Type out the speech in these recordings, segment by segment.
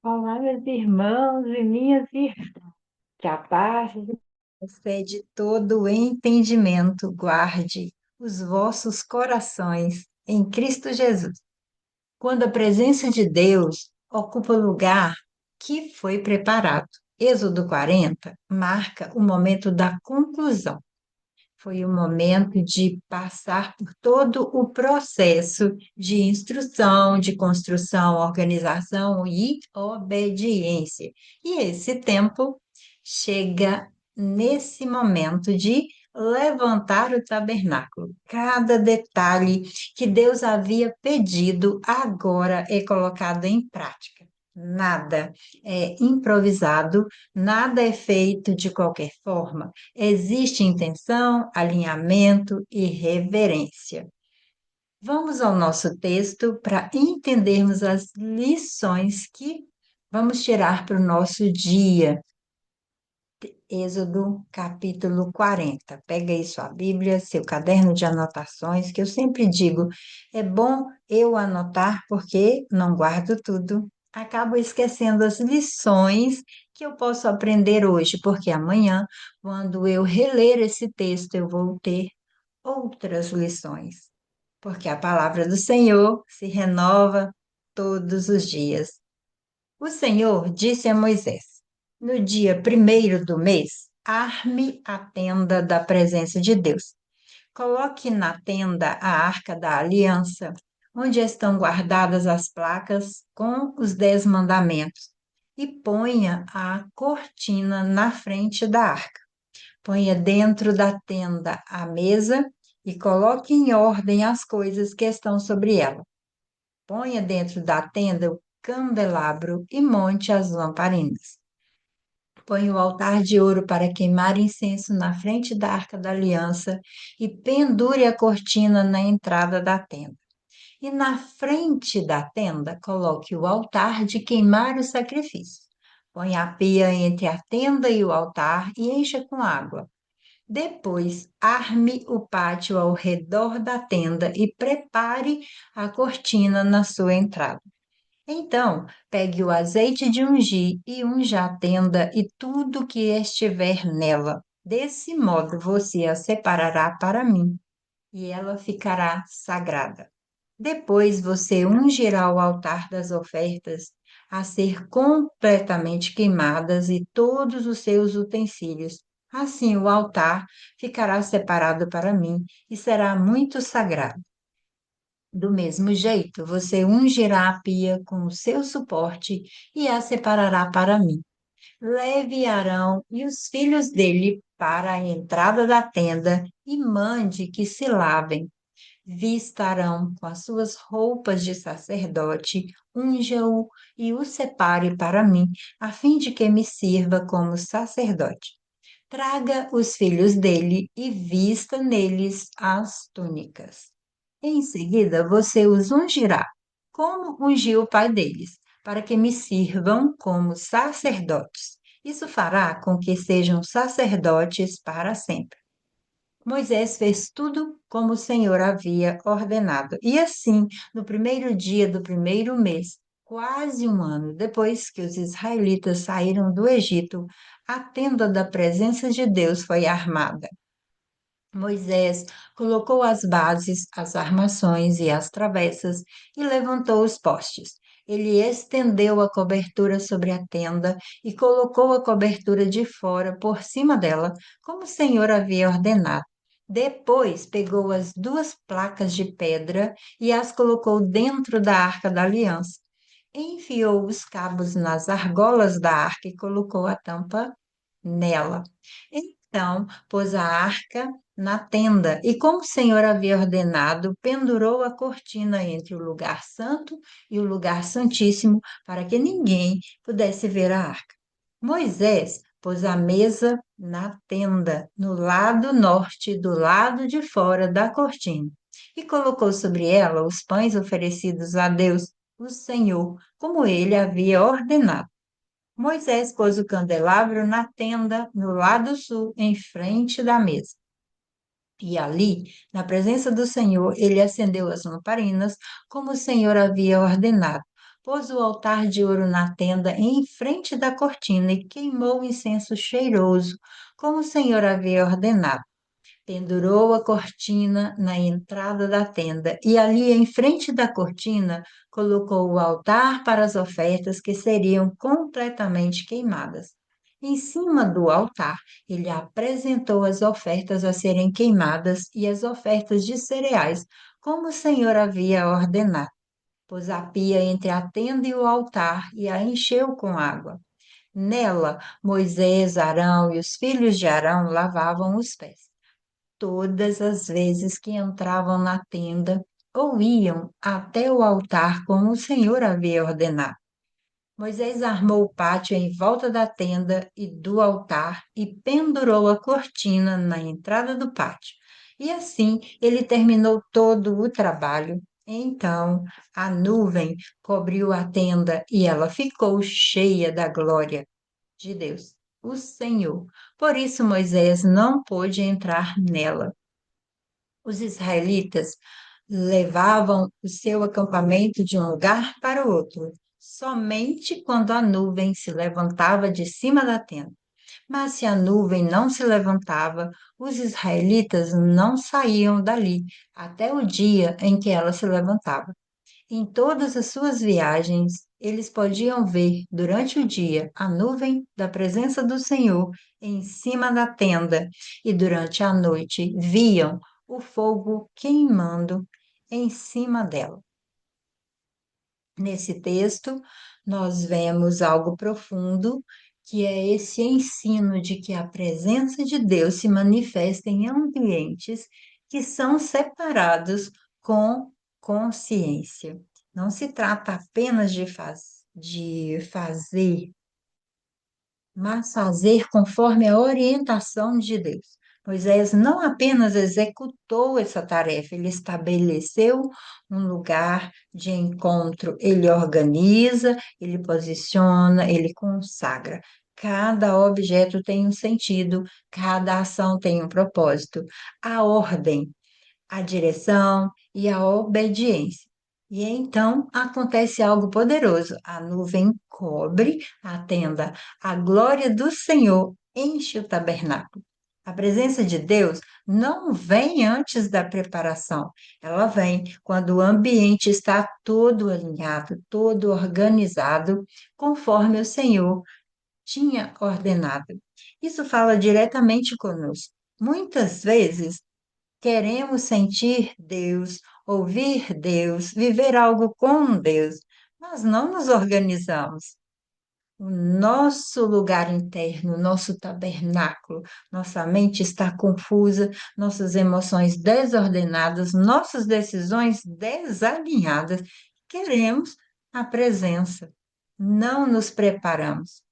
Olá, meus irmãos e minhas irmãs, que a paz Fé de todo entendimento, guarde os vossos corações em Cristo Jesus. Quando a presença de Deus ocupa o lugar que foi preparado. Êxodo 40 marca o momento da conclusão. Foi o momento de passar por todo o processo de instrução, de construção, organização e obediência. E esse tempo chega nesse momento de levantar o tabernáculo. Cada detalhe que Deus havia pedido agora é colocado em prática. Nada é improvisado, nada é feito de qualquer forma. Existe intenção, alinhamento e reverência. Vamos ao nosso texto para entendermos as lições que vamos tirar para o nosso dia. Êxodo capítulo 40. Pega aí sua Bíblia, seu caderno de anotações, que eu sempre digo, é bom eu anotar porque não guardo tudo. Acabo esquecendo as lições que eu posso aprender hoje, porque amanhã, quando eu reler esse texto, eu vou ter outras lições, porque a palavra do Senhor se renova todos os dias. O Senhor disse a Moisés: no dia primeiro do mês, arme a tenda da presença de Deus. Coloque na tenda a arca da aliança, onde estão guardadas as placas com os 10 mandamentos, e ponha a cortina na frente da arca. Ponha dentro da tenda a mesa e coloque em ordem as coisas que estão sobre ela. Ponha dentro da tenda o candelabro e monte as lamparinas. Ponha o altar de ouro para queimar incenso na frente da arca da aliança e pendure a cortina na entrada da tenda. E na frente da tenda, coloque o altar de queimar o sacrifício. Ponha a pia entre a tenda e o altar e encha com água. Depois, arme o pátio ao redor da tenda e prepare a cortina na sua entrada. Então, pegue o azeite de ungir e unja a tenda e tudo que estiver nela. Desse modo, você a separará para mim e ela ficará sagrada. Depois, você ungirá o altar das ofertas a ser completamente queimadas e todos os seus utensílios. Assim, o altar ficará separado para mim e será muito sagrado. Do mesmo jeito, você ungirá a pia com o seu suporte e a separará para mim. Leve Arão e os filhos dele para a entrada da tenda e mande que se lavem. Vista Arão com as suas roupas de sacerdote, unja-o e o separe para mim, a fim de que me sirva como sacerdote. Traga os filhos dele e vista neles as túnicas. Em seguida, você os ungirá, como ungiu o pai deles, para que me sirvam como sacerdotes. Isso fará com que sejam sacerdotes para sempre. Moisés fez tudo como o Senhor havia ordenado. E assim, no primeiro dia do primeiro mês, quase um ano depois que os israelitas saíram do Egito, a tenda da presença de Deus foi armada. Moisés colocou as bases, as armações e as travessas e levantou os postes. Ele estendeu a cobertura sobre a tenda e colocou a cobertura de fora por cima dela, como o Senhor havia ordenado. Depois pegou as duas placas de pedra e as colocou dentro da arca da aliança. Enfiou os cabos nas argolas da arca e colocou a tampa nela. Então, pôs a arca na tenda e, como o Senhor havia ordenado, pendurou a cortina entre o lugar santo e o lugar santíssimo para que ninguém pudesse ver a arca. Moisés pôs a mesa na tenda, no lado norte, do lado de fora da cortina, e colocou sobre ela os pães oferecidos a Deus, o Senhor, como ele havia ordenado. Moisés pôs o candelabro na tenda, no lado sul, em frente da mesa. E ali, na presença do Senhor, ele acendeu as lamparinas, como o Senhor havia ordenado. pôs o altar de ouro na tenda em frente da cortina e queimou o incenso cheiroso, como o Senhor havia ordenado. Pendurou a cortina na entrada da tenda e ali em frente da cortina colocou o altar para as ofertas que seriam completamente queimadas. Em cima do altar, ele apresentou as ofertas a serem queimadas e as ofertas de cereais, como o Senhor havia ordenado. Pôs a pia entre a tenda e o altar e a encheu com água. Nela, Moisés, Arão e os filhos de Arão lavavam os pés todas as vezes que entravam na tenda ou iam até o altar como o Senhor havia ordenado. Moisés armou o pátio em volta da tenda e do altar e pendurou a cortina na entrada do pátio. E assim ele terminou todo o trabalho. Então a nuvem cobriu a tenda e ela ficou cheia da glória de Deus, o Senhor. Por isso Moisés não pôde entrar nela. Os israelitas levavam o seu acampamento de um lugar para o outro, somente quando a nuvem se levantava de cima da tenda. Mas se a nuvem não se levantava, os israelitas não saíam dali até o dia em que ela se levantava. Em todas as suas viagens, eles podiam ver durante o dia a nuvem da presença do Senhor em cima da tenda, e durante a noite viam o fogo queimando em cima dela. Nesse texto, nós vemos algo profundo, que é esse ensino de que a presença de Deus se manifesta em ambientes que são separados com consciência. Não se trata apenas de fazer, mas fazer conforme a orientação de Deus. Moisés não apenas executou essa tarefa, ele estabeleceu um lugar de encontro, ele organiza, ele posiciona, ele consagra. Cada objeto tem um sentido, cada ação tem um propósito. A ordem, a direção e a obediência. E então acontece algo poderoso. A nuvem cobre a tenda, a glória do Senhor enche o tabernáculo. A presença de Deus não vem antes da preparação, ela vem quando o ambiente está todo alinhado, todo organizado, conforme o Senhor tinha ordenado. Isso fala diretamente conosco. Muitas vezes queremos sentir Deus, ouvir Deus, viver algo com Deus, mas não nos organizamos. O nosso lugar interno, nosso tabernáculo, nossa mente está confusa, nossas emoções desordenadas, nossas decisões desalinhadas. Queremos a presença, não nos preparamos.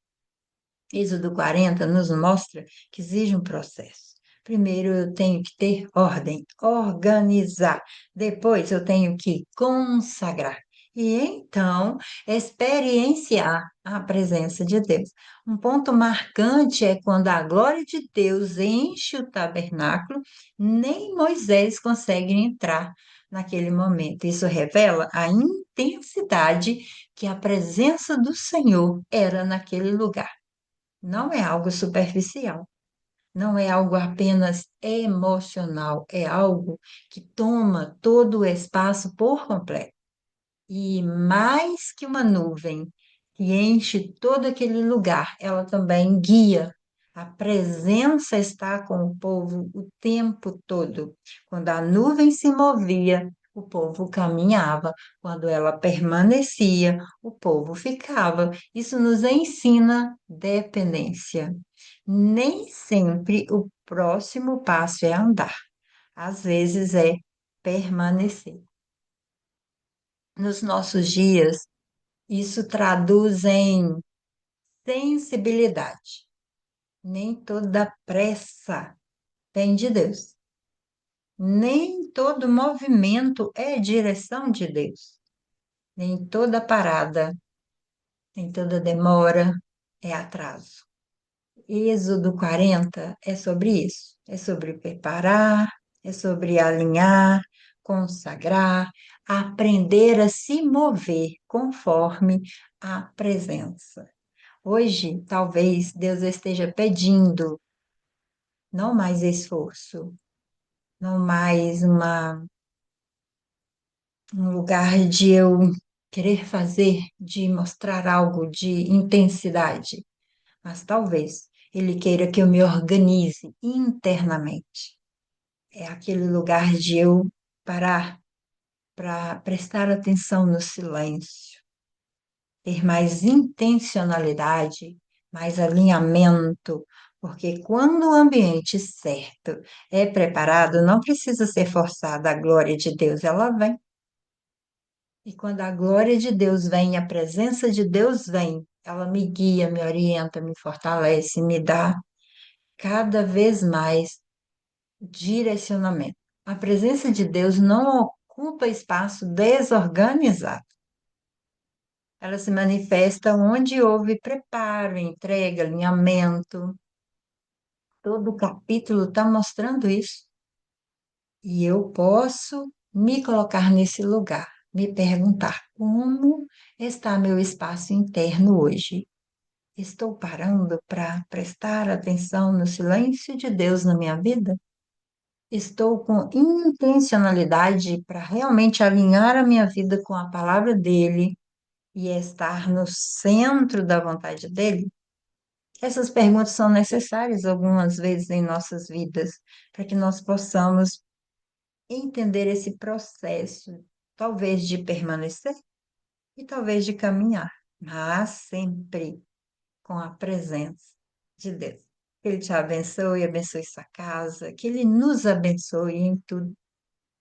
Êxodo 40 nos mostra que exige um processo. Primeiro eu tenho que ter ordem, organizar. Depois eu tenho que consagrar. E então experienciar a presença de Deus. Um ponto marcante é quando a glória de Deus enche o tabernáculo, nem Moisés consegue entrar naquele momento. Isso revela a intensidade que a presença do Senhor era naquele lugar. Não é algo superficial, não é algo apenas emocional, é algo que toma todo o espaço por completo. E mais que uma nuvem que enche todo aquele lugar, ela também guia. A presença está com o povo o tempo todo. Quando a nuvem se movia, o povo caminhava. Quando ela permanecia, o povo ficava. Isso nos ensina dependência. Nem sempre o próximo passo é andar, às vezes é permanecer. Nos nossos dias, isso traduz em sensibilidade. Nem toda pressa vem de Deus. Nem todo movimento é direção de Deus. Nem toda parada, nem toda demora é atraso. Êxodo 40 é sobre isso. É sobre preparar, é sobre alinhar, consagrar, aprender a se mover conforme a presença. Hoje, talvez Deus esteja pedindo não mais esforço, não mais um lugar de eu querer fazer, de mostrar algo de intensidade, mas talvez Ele queira que eu me organize internamente. É aquele lugar de eu parar para prestar atenção no silêncio, ter mais intencionalidade, mais alinhamento, porque quando o ambiente certo é preparado, não precisa ser forçada, a glória de Deus, ela vem. E quando a glória de Deus vem, a presença de Deus vem, ela me guia, me orienta, me fortalece, me dá cada vez mais direcionamento. A presença de Deus não ocupa espaço desorganizado. Ela se manifesta onde houve preparo, entrega, alinhamento. Todo o capítulo está mostrando isso. E eu posso me colocar nesse lugar, me perguntar como está meu espaço interno hoje. Estou parando para prestar atenção no silêncio de Deus na minha vida? Estou com intencionalidade para realmente alinhar a minha vida com a palavra dele e estar no centro da vontade dele? Essas perguntas são necessárias algumas vezes em nossas vidas, para que nós possamos entender esse processo, talvez de permanecer e talvez de caminhar, mas sempre com a presença de Deus. Que Ele te abençoe, abençoe sua casa, que Ele nos abençoe em tudo,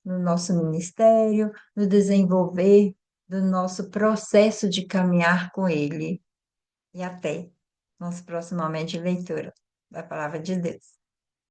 no nosso ministério, no desenvolver do nosso processo de caminhar com Ele. E até nosso próximo momento de leitura da Palavra de Deus.